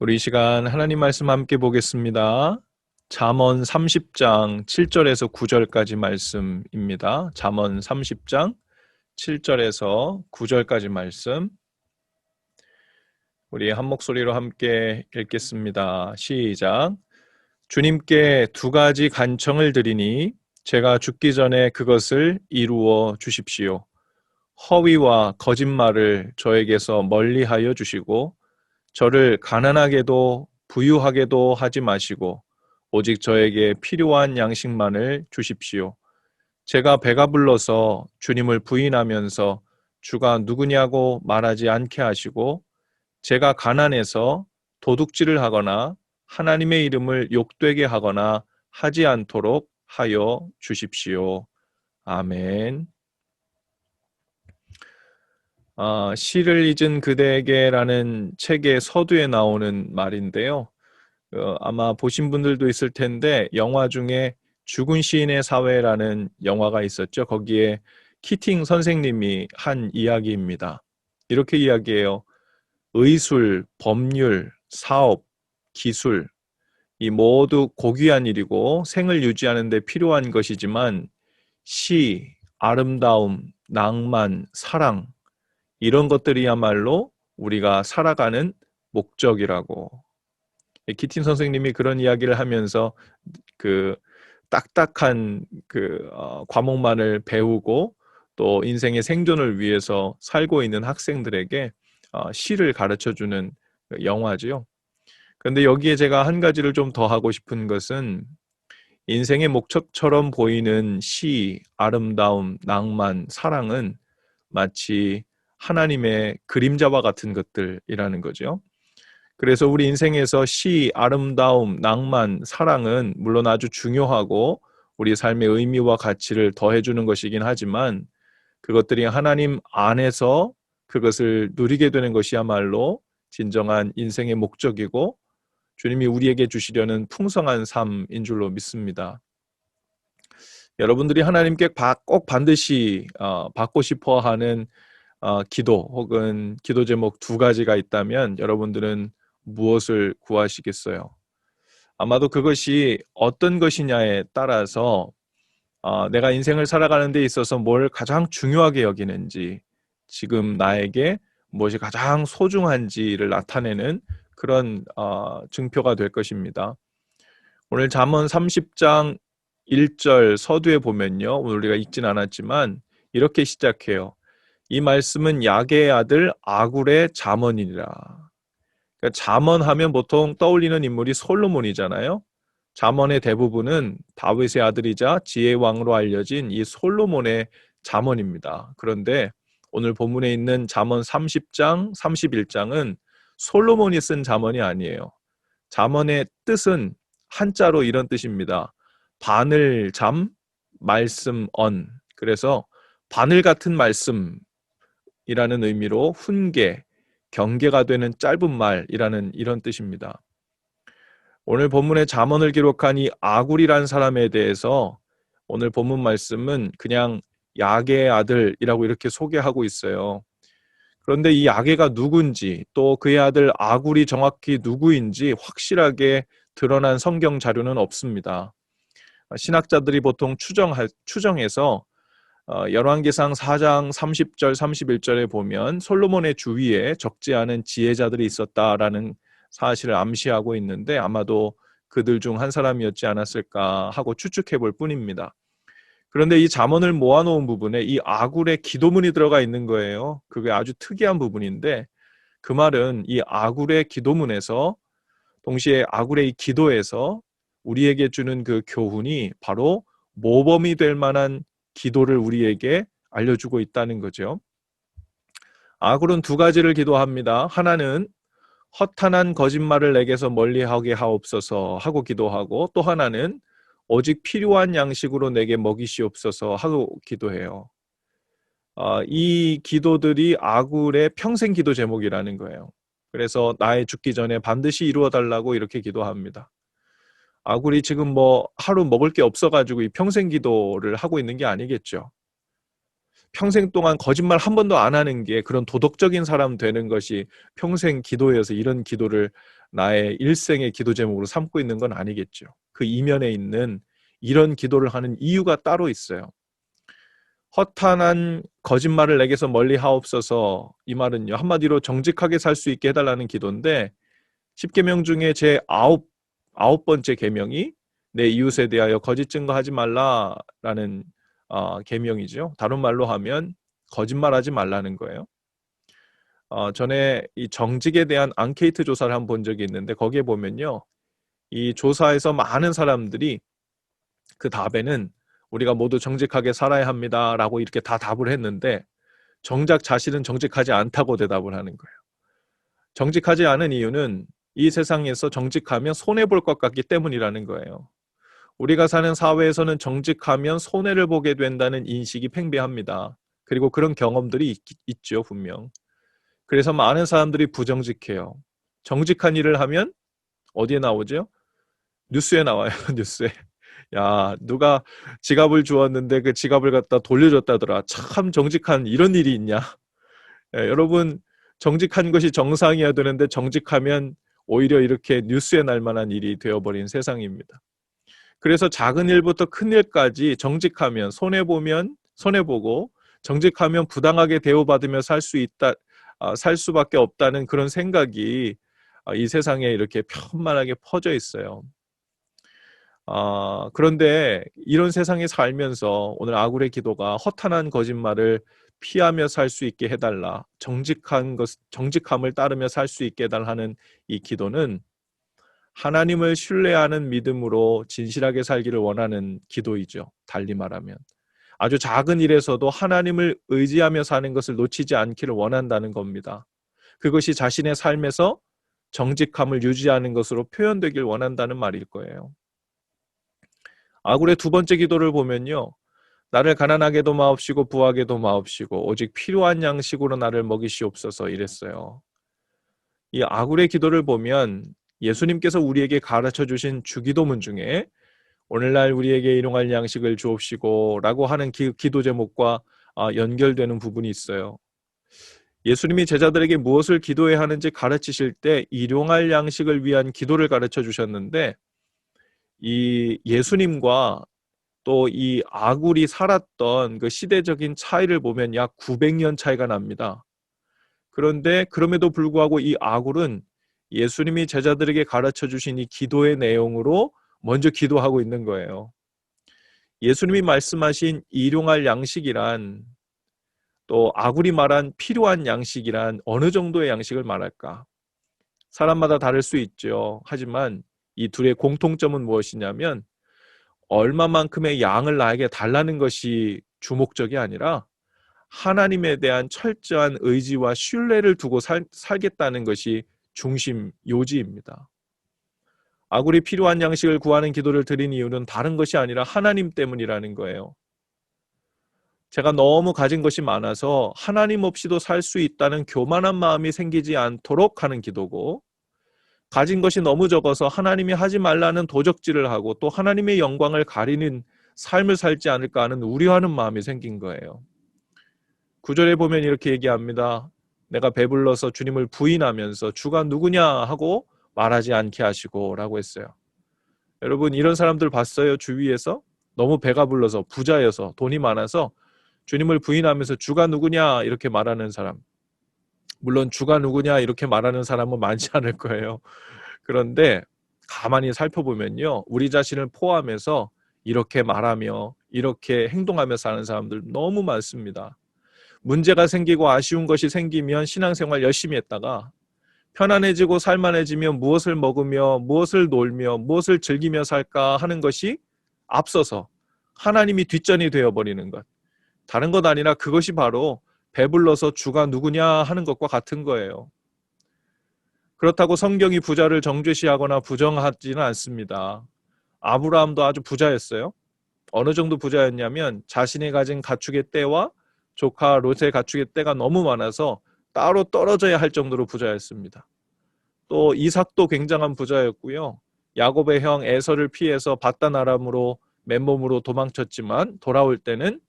우리 이 시간 하나님 말씀 함께 보겠습니다. 잠언 30장 7절에서 9절까지 말씀입니다. 잠언 30장 7절에서 9절까지 말씀. 우리 한 목소리로 함께 읽겠습니다. 시작. 주님께 두 가지 간청을 드리니 제가 죽기 전에 그것을 이루어 주십시오. 허위와 거짓말을 저에게서 멀리하여 주시고 저를 가난하게도 부유하게도 하지 마시고 오직 저에게 필요한 양식만을 주십시오. 제가 배가 불러서 주님을 부인하면서 주가 누구냐고 말하지 않게 하시고 제가 가난해서 도둑질을 하거나 하나님의 이름을 욕되게 하거나 하지 않도록 하여 주십시오. 아멘. 시를 잊은 그대에게라는 책의 서두에 나오는 말인데요. 아마 보신 분들도 있을 텐데 영화 중에 죽은 시인의 사회라는 영화가 있었죠. 거기에 키팅 선생님이 한 이야기입니다. 이렇게 이야기해요. 의술, 법률, 사업, 기술 이 모두 고귀한 일이고 생을 유지하는 데 필요한 것이지만 시, 아름다움, 낭만, 사랑 이런 것들이야말로 우리가 살아가는 목적이라고. 키틴 선생님이 그런 이야기를 하면서 그 딱딱한 과목만을 배우고 또 인생의 생존을 위해서 살고 있는 학생들에게 시를 가르쳐주는 영화지요. 그런데 여기에 제가 한 가지를 좀 더 하고 싶은 것은 인생의 목적처럼 보이는 시, 아름다움, 낭만, 사랑은 마치 하나님의 그림자와 같은 것들이라는 거죠. 그래서 우리 인생에서 시, 아름다움, 낭만, 사랑은 물론 아주 중요하고 우리 삶의 의미와 가치를 더해주는 것이긴 하지만 그것들이 하나님 안에서 그것을 누리게 되는 것이야말로 진정한 인생의 목적이고 주님이 우리에게 주시려는 풍성한 삶인 줄로 믿습니다. 여러분들이 하나님께 꼭 반드시 받고 싶어 하는 기도 혹은 기도 제목 두 가지가 있다면 여러분들은 무엇을 구하시겠어요? 아마도 그것이 어떤 것이냐에 따라서 내가 인생을 살아가는 데 있어서 뭘 가장 중요하게 여기는지 지금 나에게 무엇이 가장 소중한지를 나타내는 그런 증표가 될 것입니다. 오늘 잠언 30장 1절 서두에 보면요. 오늘 우리가 읽진 않았지만 이렇게 시작해요. 이 말씀은 야게의 아들 아굴의 잠언이니라. 그러니까 잠언하면 보통 떠올리는 인물이 솔로몬이잖아요. 잠언의 대부분은 다윗의 아들이자 지혜의 왕으로 알려진 이 솔로몬의 잠언입니다. 그런데 오늘 본문에 있는 잠언 30장, 31장은 솔로몬이 쓴 잠언이 아니에요. 잠언의 뜻은 한자로 이런 뜻입니다. 바늘 잠, 말씀 언. 그래서 바늘 같은 말씀이라는 의미로 훈계, 경계가 되는 짧은 말이라는 이런 뜻입니다. 오늘 본문의 잠언을 기록한 이 아굴이란 사람에 대해서 오늘 본문 말씀은 그냥 야게의 아들이라고 이렇게 소개하고 있어요. 그런데 이 야게가 누군지 또 그의 아들 아굴이 정확히 누구인지 확실하게 드러난 성경 자료는 없습니다. 신학자들이 보통 추정해서 열왕기상 4장 30절 31절에 보면 솔로몬의 주위에 적지 않은 지혜자들이 있었다라는 사실을 암시하고 있는데 아마도 그들 중 한 사람이었지 않았을까 하고 추측해 볼 뿐입니다. 그런데 이 잠언을 모아놓은 부분에 이 아굴의 기도문이 들어가 있는 거예요. 그게 아주 특이한 부분인데 그 말은 이 아굴의 기도문에서 동시에 아굴의 이 기도에서 우리에게 주는 그 교훈이 바로 모범이 될 만한 기도를 우리에게 알려주고 있다는 거죠. 아굴은 두 가지를 기도합니다. 하나는 허탄한 거짓말을 내게서 멀리하게 하옵소서 하고 기도하고 또 하나는 오직 필요한 양식으로 내게 먹이시옵소서 하고 기도해요. 이 기도들이 아굴의 평생 기도 제목이라는 거예요. 그래서 나의 죽기 전에 반드시 이루어 달라고 이렇게 기도합니다. 아굴이 지금 하루 먹을 게 없어가지고 이 평생 기도를 하고 있는 게 아니겠죠. 평생 동안 거짓말 한 번도 안 하는 게 그런 도덕적인 사람 되는 것이 평생 기도여서 이런 기도를 나의 일생의 기도 제목으로 삼고 있는 건 아니겠죠. 그 이면에 있는 이런 기도를 하는 이유가 따로 있어요. 허탄한 거짓말을 내게서 멀리 하옵소서. 이 말은요, 한마디로 정직하게 살 수 있게 해달라는 기도인데, 10계명 중에 제 아홉 번째 계명이 내 이웃에 대하여 거짓 증거하지 말라라는 계명이죠. 다른 말로 하면 거짓말하지 말라는 거예요. 전에 이 정직에 대한 앙케이트 조사를 한번 본 적이 있는데, 거기에 보면요, 이 조사에서 많은 사람들이 그 답에는 우리가 모두 정직하게 살아야 합니다라고 이렇게 다 답을 했는데, 정작 자신은 정직하지 않다고 대답을 하는 거예요. 정직하지 않은 이유는 이 세상에서 정직하면 손해볼 것 같기 때문이라는 거예요. 우리가 사는 사회에서는 정직하면 손해를 보게 된다는 인식이 팽배합니다. 그리고 그런 경험들이 있죠, 분명. 그래서 많은 사람들이 부정직해요. 정직한 일을 하면 어디에 나오죠? 뉴스에 나와요, 뉴스에. 야, 누가 지갑을 주었는데 그 지갑을 갖다 돌려줬다더라. 참 정직한 이런 일이 있냐? 여러분, 정직한 것이 정상이어야 되는데 정직하면 오히려 이렇게 뉴스에 날 만한 일이 되어버린 세상입니다. 그래서 작은 일부터 큰 일까지 정직하면 손해보면 손해보고 정직하면 부당하게 대우받으며 살 수밖에 없다는 그런 생각이 이 세상에 이렇게 편만하게 퍼져 있어요. 그런데 이런 세상에 살면서 오늘 아굴의 기도가 허탄한 거짓말을 피하며 살 수 있게 해달라, 정직함을 따르며 살 수 있게 해달라 하는 이 기도는 하나님을 신뢰하는 믿음으로 진실하게 살기를 원하는 기도이죠. 달리 말하면 아주 작은 일에서도 하나님을 의지하며 사는 것을 놓치지 않기를 원한다는 겁니다. 그것이 자신의 삶에서 정직함을 유지하는 것으로 표현되길 원한다는 말일 거예요. 아굴의 두 번째 기도를 보면요, 나를 가난하게도 마옵시고 부하게도 마옵시고 오직 필요한 양식으로 나를 먹이시옵소서 이랬어요. 이 아굴의 기도를 보면 예수님께서 우리에게 가르쳐 주신 주기도문 중에 오늘날 우리에게 일용할 양식을 주옵시고 라고 하는 기도 제목과 연결되는 부분이 있어요. 예수님이 제자들에게 무엇을 기도해야 하는지 가르치실 때 일용할 양식을 위한 기도를 가르쳐 주셨는데, 이 예수님과 또 이 아굴이 살았던 그 시대적인 차이를 보면 약 900년 차이가 납니다. 그런데 그럼에도 불구하고 이 아굴은 예수님이 제자들에게 가르쳐 주신 이 기도의 내용으로 먼저 기도하고 있는 거예요. 예수님이 말씀하신 일용할 양식이란, 또 아굴이 말한 필요한 양식이란 어느 정도의 양식을 말할까? 사람마다 다를 수 있죠. 하지만 이 둘의 공통점은 무엇이냐면 얼마만큼의 양을 나에게 달라는 것이 주목적이 아니라 하나님에 대한 철저한 의지와 신뢰를 두고 살겠다는 것이 중심 요지입니다. 아굴이 필요한 양식을 구하는 기도를 드린 이유는 다른 것이 아니라 하나님 때문이라는 거예요. 제가 너무 가진 것이 많아서 하나님 없이도 살 수 있다는 교만한 마음이 생기지 않도록 하는 기도고, 가진 것이 너무 적어서 하나님이 하지 말라는 도적질을 하고 또 하나님의 영광을 가리는 삶을 살지 않을까 하는 우려하는 마음이 생긴 거예요. 9절에 보면 이렇게 얘기합니다. 내가 배불러서 주님을 부인하면서 주가 누구냐 하고 말하지 않게 하시고 라고 했어요. 여러분, 이런 사람들 봤어요? 주위에서? 너무 배가 불러서, 부자여서, 돈이 많아서 주님을 부인하면서 주가 누구냐 이렇게 말하는 사람. 물론 주가 누구냐 이렇게 말하는 사람은 많지 않을 거예요. 그런데 가만히 살펴보면요, 우리 자신을 포함해서 이렇게 말하며 이렇게 행동하며 사는 사람들 너무 많습니다. 문제가 생기고 아쉬운 것이 생기면 신앙생활 열심히 했다가 편안해지고 살만해지면 무엇을 먹으며 무엇을 놀며 무엇을 즐기며 살까 하는 것이 앞서서 하나님이 뒷전이 되어버리는 것. 다른 것 아니라 그것이 바로 배불러서 주가 누구냐 하는 것과 같은 거예요. 그렇다고 성경이 부자를 정죄시하거나 부정하지는 않습니다. 아브라함도 아주 부자였어요. 어느 정도 부자였냐면 자신이 가진 가축의 떼와 조카 롯의 가축의 떼가 너무 많아서 따로 떨어져야 할 정도로 부자였습니다. 또 이삭도 굉장한 부자였고요. 야곱의 형 에서를 피해서 바단 아람으로 맨몸으로 도망쳤지만 돌아올 때는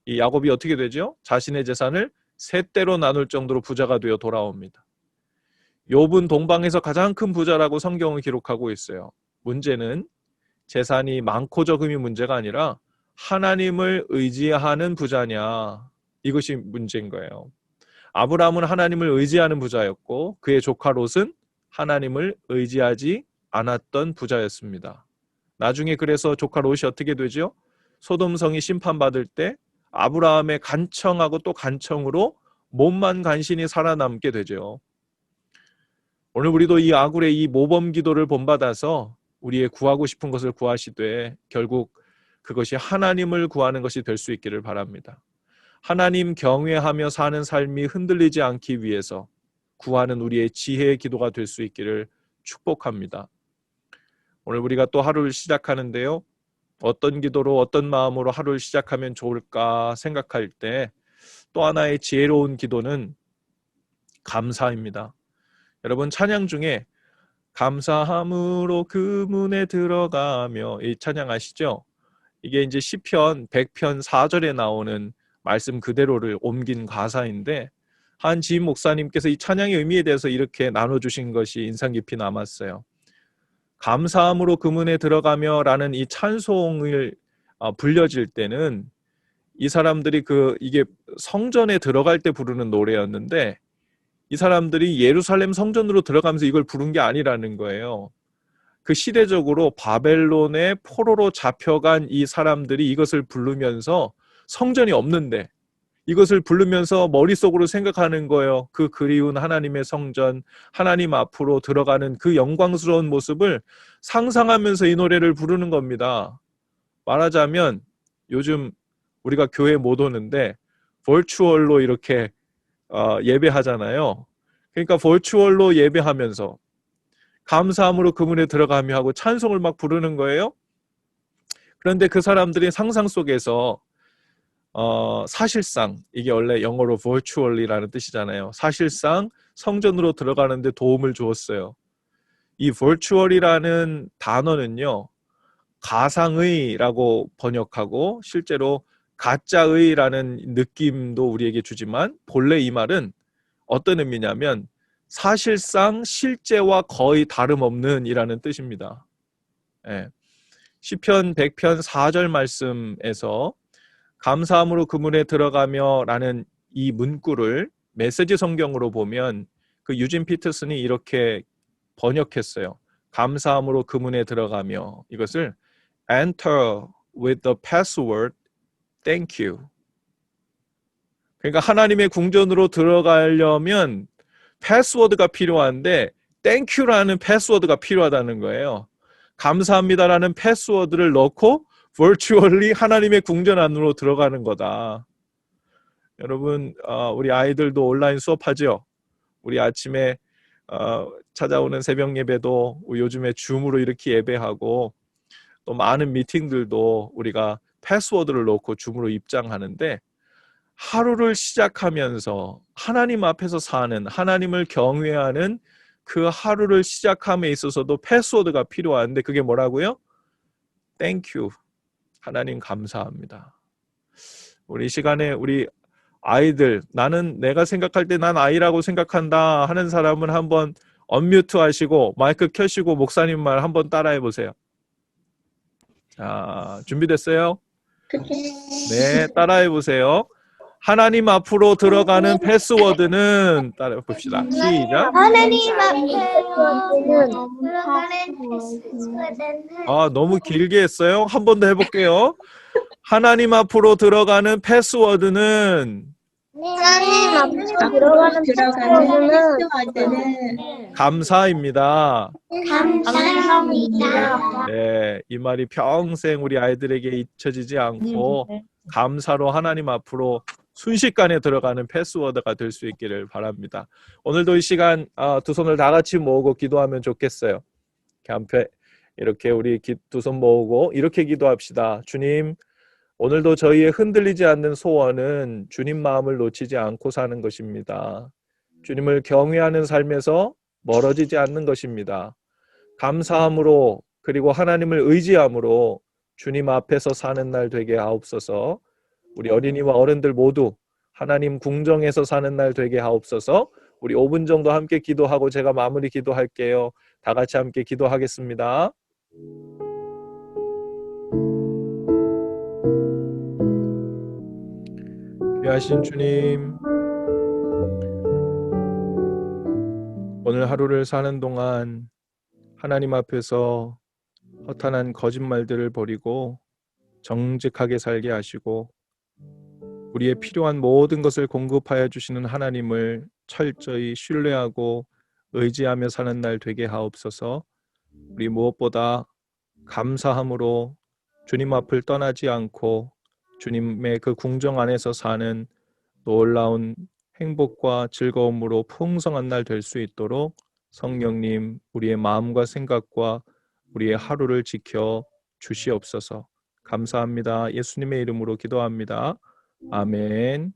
이 야곱이 어떻게 되죠? 자신의 재산을 세 대로 나눌 정도로 부자가 되어 돌아옵니다. 욥은 동방에서 가장 큰 부자라고 성경을 기록하고 있어요. 문제는 재산이 많고 적음이 문제가 아니라 하나님을 의지하는 부자냐, 이것이 문제인 거예요. 아브라함은 하나님을 의지하는 부자였고 그의 조카 롯은 하나님을 의지하지 않았던 부자였습니다. 나중에 그래서 조카 롯이 어떻게 되죠? 소돔성이 심판받을 때 아브라함의 간청하고 또 간청으로 몸만 간신히 살아남게 되죠. 오늘 우리도 이 아굴의 이 모범 기도를 본받아서 우리의 구하고 싶은 것을 구하시되 결국 그것이 하나님을 구하는 것이 될 수 있기를 바랍니다. 하나님 경외하며 사는 삶이 흔들리지 않기 위해서 구하는 우리의 지혜의 기도가 될 수 있기를 축복합니다. 오늘 우리가 또 하루를 시작하는데요. 어떤 기도로 어떤 마음으로 하루를 시작하면 좋을까 생각할 때 또 하나의 지혜로운 기도는 감사입니다. 여러분 찬양 중에 감사함으로 그 문에 들어가며 이 찬양 아시죠? 이게 이제 시편 100편 4절에 나오는 말씀 그대로를 옮긴 가사인데 한 지인 목사님께서 이 찬양의 의미에 대해서 이렇게 나눠주신 것이 인상 깊이 남았어요. 감사함으로 그 문에 들어가며 라는 이 찬송을 불려질 때는 이 사람들이 이게 성전에 들어갈 때 부르는 노래였는데 이 사람들이 예루살렘 성전으로 들어가면서 이걸 부른 게 아니라는 거예요. 그 시대적으로 바벨론의 포로로 잡혀간 이 사람들이 이것을 부르면서 성전이 없는데 이것을 부르면서 머릿속으로 생각하는 거예요. 그 그리운 하나님의 성전, 하나님 앞으로 들어가는 그 영광스러운 모습을 상상하면서 이 노래를 부르는 겁니다. 말하자면 요즘 우리가 교회 못 오는데 버추얼로 이렇게 예배하잖아요. 그러니까 버추얼로 예배하면서 감사함으로 그 문에 들어가며 하고 찬송을 막 부르는 거예요. 그런데 그 사람들이 상상 속에서 사실상 이게 원래 영어로 virtually라는 뜻이잖아요. 사실상 성전으로 들어가는데 도움을 주었어요. 이 virtual이라는 단어는요. 가상의라고 번역하고 실제로 가짜의라는 느낌도 우리에게 주지만 본래 이 말은 어떤 의미냐면 사실상 실제와 거의 다름없는 이라는 뜻입니다. 예. 시편 100편 4절 말씀에서 감사함으로 그 문에 들어가며 라는 이 문구를 메시지 성경으로 보면 그 유진 피터슨이 이렇게 번역했어요. 감사함으로 그 문에 들어가며 이것을 enter with the password thank you. 그러니까 하나님의 궁전으로 들어가려면 패스워드가 필요한데 thank you라는 패스워드가 필요하다는 거예요. 감사합니다라는 패스워드를 넣고 virtually 하나님의 궁전 안으로 들어가는 거다. 여러분 우리 아이들도 온라인 수업하죠? 우리 아침에 찾아오는 새벽 예배도 요즘에 줌으로 이렇게 예배하고 또 많은 미팅들도 우리가 패스워드를 넣고 줌으로 입장하는데 하루를 시작하면서 하나님 앞에서 사는 하나님을 경외하는 그 하루를 시작함에 있어서도 패스워드가 필요한데 그게 뭐라고요? Thank you. 하나님 감사합니다. 우리 시간에 우리 아이들 나는 내가 생각할 때 난 아이라고 생각한다 하는 사람은 한번 언뮤트 하시고 마이크 켜시고 목사님 말 한번 따라해 보세요. 자, 준비됐어요? 네, 따라해 보세요. 하나님 앞으로 들어가는 패스워드는 따라해 봅시다. 시작. 하나님 앞으로 들어가는 패스워드는 너무 길게 했어요. 한 번 더 해볼게요. 하나님 앞으로 들어가는 패스워드는 하나님 앞으로 들어가는 패스워드는 감사입니다. 감사합니다. 네, 이 말이 평생 우리 아이들에게 잊혀지지 않고 감사로 하나님 앞으로 순식간에 들어가는 패스워드가 될 수 있기를 바랍니다. 오늘도 이 시간 두 손을 다 같이 모으고 기도하면 좋겠어요. 이렇게 우리 두 손 모으고 이렇게 기도합시다. 주님, 오늘도 저희의 흔들리지 않는 소원은 주님 마음을 놓치지 않고 사는 것입니다. 주님을 경외하는 삶에서 멀어지지 않는 것입니다. 감사함으로 그리고 하나님을 의지함으로 주님 앞에서 사는 날 되게 하옵소서. 우리 어린이와 어른들 모두 하나님 궁정에서 사는 날 되게 하옵소서. 우리 5분 정도 함께 기도하고 제가 마무리 기도할게요. 다 같이 함께 기도하겠습니다. 귀하신 주님, 오늘 하루를 사는 동안 하나님 앞에서 허탄한 거짓말들을 버리고 정직하게 살게 하시고 우리의 필요한 모든 것을 공급하여 주시는 하나님을 철저히 신뢰하고 의지하며 사는 날 되게 하옵소서. 우리 무엇보다 감사함으로 주님 앞을 떠나지 않고 주님의 그 궁정 안에서 사는 놀라운 행복과 즐거움으로 풍성한 날 될 수 있도록 성령님 우리의 마음과 생각과 우리의 하루를 지켜 주시옵소서. 감사합니다. 예수님의 이름으로 기도합니다. 아멘.